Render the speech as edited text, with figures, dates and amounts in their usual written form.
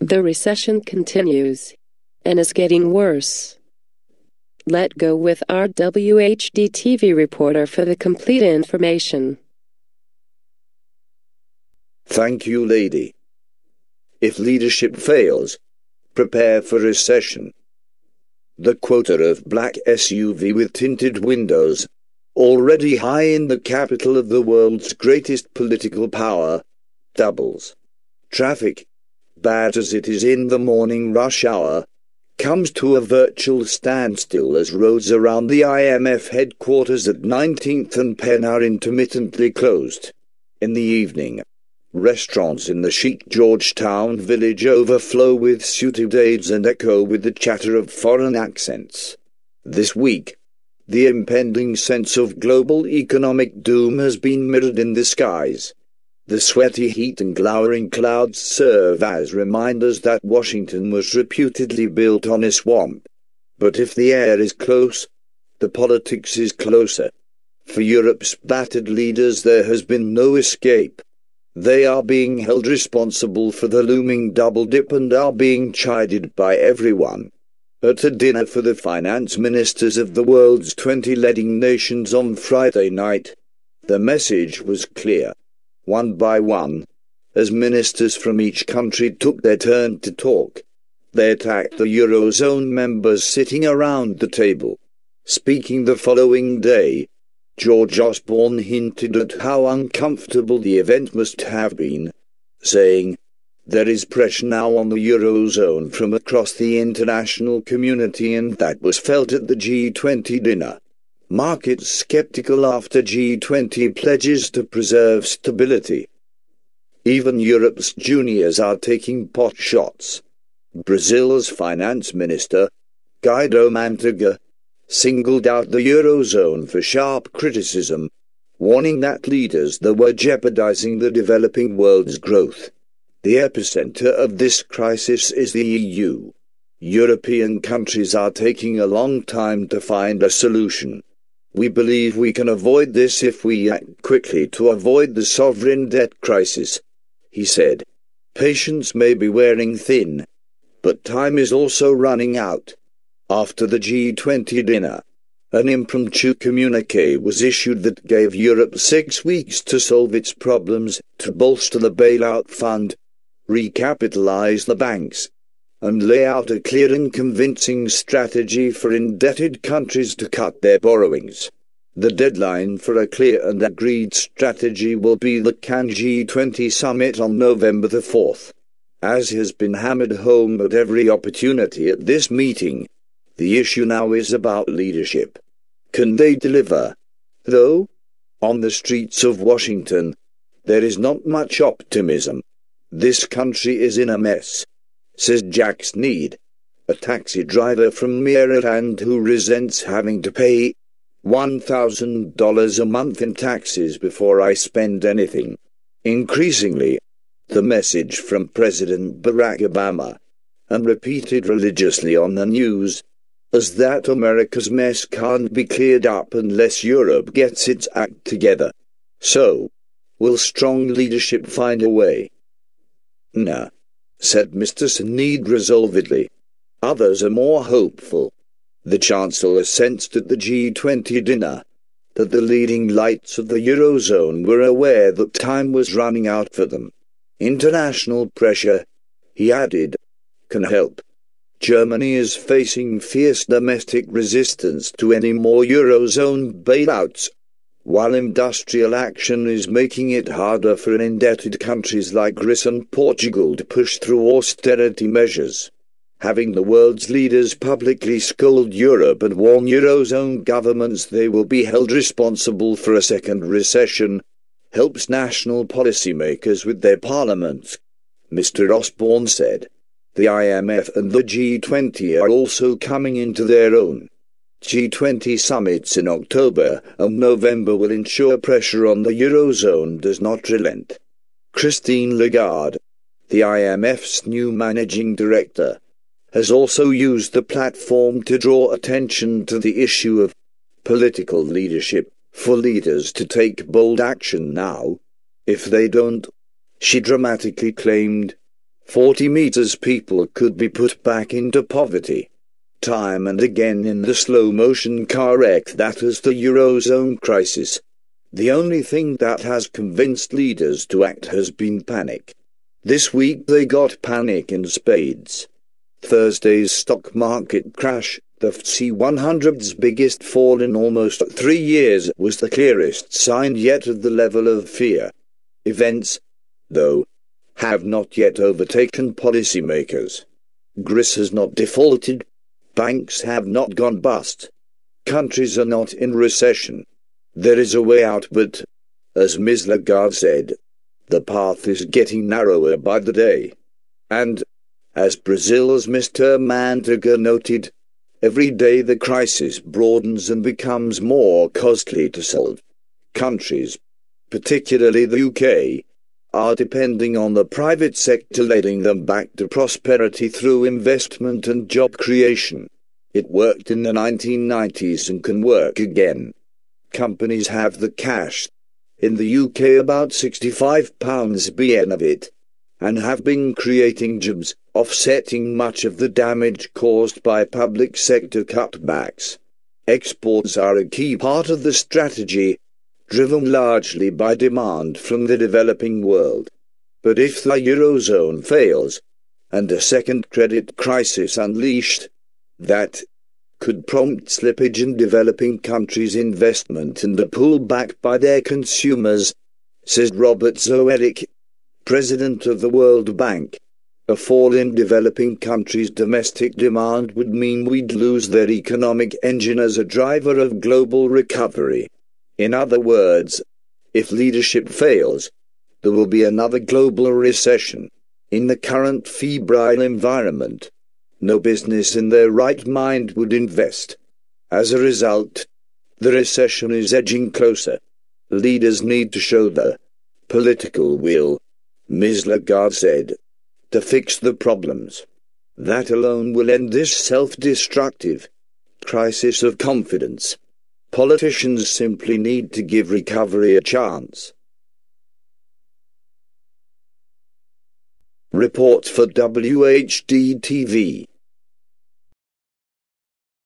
The recession continues and is getting worse. Let's go with our WHD TV reporter for the complete information. Thank you, lady. If leadership fails, prepare for recession. The quota of black SUV with tinted windows, already high in the capital of the world's greatest political power, doubles. Traffic, bad as it is in the morning rush hour, comes to a virtual standstill as roads around the IMF headquarters at 19th and Penn are intermittently closed. In the evening, restaurants in the chic Georgetown village overflow with suited aides and echo with the chatter of foreign accents. This week, the impending sense of global economic doom has been mirrored in the skies. The sweaty heat and glowering clouds serve as reminders that Washington was reputedly built on a swamp. But if the air is close, the politics is closer. For Europe's battered leaders there has been no escape. They are being held responsible for the looming double dip and are being chided by everyone. At a dinner for the finance ministers of the world's 20 leading nations on Friday night, the message was clear. One by one, as ministers from each country took their turn to talk, they attacked the Eurozone members sitting around the table. Speaking the following day, George Osborne hinted at how uncomfortable the event must have been, saying, "There is pressure now on the Eurozone from across the international community, and that was felt at the G20 dinner. Markets skeptical after G20 pledges to preserve stability. Even Europe's juniors are taking pot shots." Brazil's finance minister, Guido Mantega, singled out the Eurozone for sharp criticism, warning that leaders there were jeopardizing the developing world's growth. The epicenter of this crisis is the EU. European countries are taking a long time to find a solution. "We believe we can avoid this if we act quickly to avoid the sovereign debt crisis," he said. "Patience may be wearing thin, but time is also running out." After the G20 dinner, an impromptu communiqué was issued that gave Europe 6 weeks to solve its problems, to bolster the bailout fund, recapitalize the banks, and lay out a clear and convincing strategy for indebted countries to cut their borrowings. The deadline for a clear and agreed strategy will be the Cannes G20 summit on November the 4th. As has been hammered home at every opportunity at this meeting, the issue now is about leadership. Can they deliver? Though, on the streets of Washington, there is not much optimism. "This country is in a mess," says Jack Sneed, a taxi driver from Maryland who resents having to pay $1,000 a month in taxes before I spend anything. Increasingly, the message from President Barack Obama, and repeated religiously on the news, is that America's mess can't be cleared up unless Europe gets its act together. So, will strong leadership find a way? "No," said Mr. Sneed resolvedly. Others are more hopeful. The Chancellor sensed at the G20 dinner that the leading lights of the Eurozone were aware that time was running out for them. "International pressure," he added, "can help. Germany is facing fierce domestic resistance to any more Eurozone bailouts, while industrial action is making it harder for indebted countries like Greece and Portugal to push through austerity measures. Having the world's leaders publicly scold Europe and warn Eurozone governments they will be held responsible for a second recession helps national policymakers with their parliaments," Mr. Osborne said. "The IMF and the G20 are also coming into their own. G20 summits in October and November will ensure pressure on the Eurozone does not relent." Christine Lagarde, the IMF's new managing director, has also used the platform to draw attention to the issue of political leadership for leaders to take bold action now. "If they don't," she dramatically claimed, 40 meters people could be put back into poverty. Time and again in the slow-motion car wreck that is the Eurozone crisis. The only thing that has convinced leaders to act has been panic. This week they got panic in spades. Thursday's stock market crash, the FTSE 100's biggest fall in almost 3 years, was the clearest sign yet of the level of fear. Events, though, have not yet overtaken policymakers. Greece has not defaulted. Banks have not gone bust. Countries are not in recession. There is a way out, but, as Ms. Lagarde said, the path is getting narrower by the day. And, as Brazil's Mr. Manteiga noted, every day the crisis broadens and becomes more costly to solve. Countries, particularly the UK, are depending on the private sector leading them back to prosperity through investment and job creation. It worked in the 1990s and can work again. Companies have the cash. In the UK about £65 billion of it, and have been creating jobs, offsetting much of the damage caused by public sector cutbacks. Exports are a key part of the strategy, driven largely by demand from the developing world. But if the Eurozone fails, and a second credit crisis unleashed, that could prompt slippage in developing countries' investment and a pullback by their consumers, says Robert Zoellick, president of the World Bank. A fall in developing countries' domestic demand would mean we'd lose their economic engine as a driver of global recovery. In other words, if leadership fails, there will be another global recession. In the current febrile environment, no business in their right mind would invest. As a result, the recession is edging closer. Leaders need to show the political will, Ms. Lagarde said, to fix the problems. That alone will end this self-destructive crisis of confidence. Politicians simply need to give recovery a chance. Report for WHD TV.